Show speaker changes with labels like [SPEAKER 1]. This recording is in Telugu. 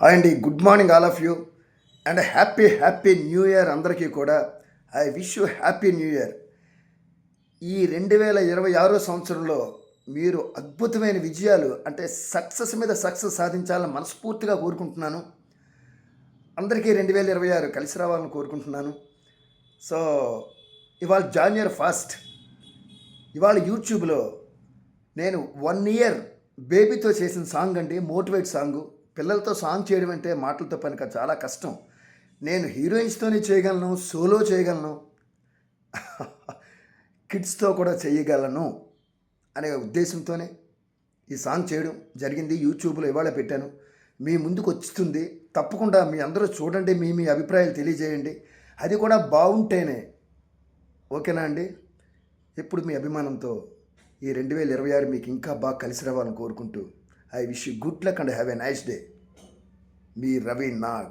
[SPEAKER 1] హాయ్ అండి, good morning all of you and happy new year అందరికీ కూడా. I wish you happy new year. ఈ 2026 సంవత్సరంలో మీరు అద్భుతమైన విజయాలు అంటే సక్సెస్ మీద సక్సెస్ సాధించాలని మనస్ఫూర్తిగా కోరుకుంటున్నాను. అందరికీ 2026 కలిసి రావాలని కోరుకుంటున్నాను. సో ఇవాళ జాన్యువరి ఫస్ట్, ఇవాళ యూట్యూబ్లో నేను 1 ఇయర్ బేబీతో చేసిన సాంగ్ అండి, మోటివేట్ సాంగు. పిల్లలతో సాంగ్ చేయడం అంటే మాటలతో పని కాదు, చాలా కష్టం. నేను హీరోయిన్స్తోనే చేయగలను, సోలో చేయగలను, కిడ్స్తో కూడా చేయగలను అనే ఉద్దేశంతోనే ఈ సాంగ్ చేయడం జరిగింది. యూట్యూబ్లో ఇవాళ పెట్టాను, మీ ముందుకు వస్తుంది. తప్పకుండా మీ అందరూ చూడండి, మీ అభిప్రాయాలు తెలియజేయండి. అది కూడా బాగుంటేనే. ఓకేనా అండి? ఎప్పుడు మీ అభిమానంతో ఈ 2026 మీకు ఇంకా బాగా కలిసి రావాలని కోరుకుంటూ I wish you good luck and have a nice day. Me Ravi Nag.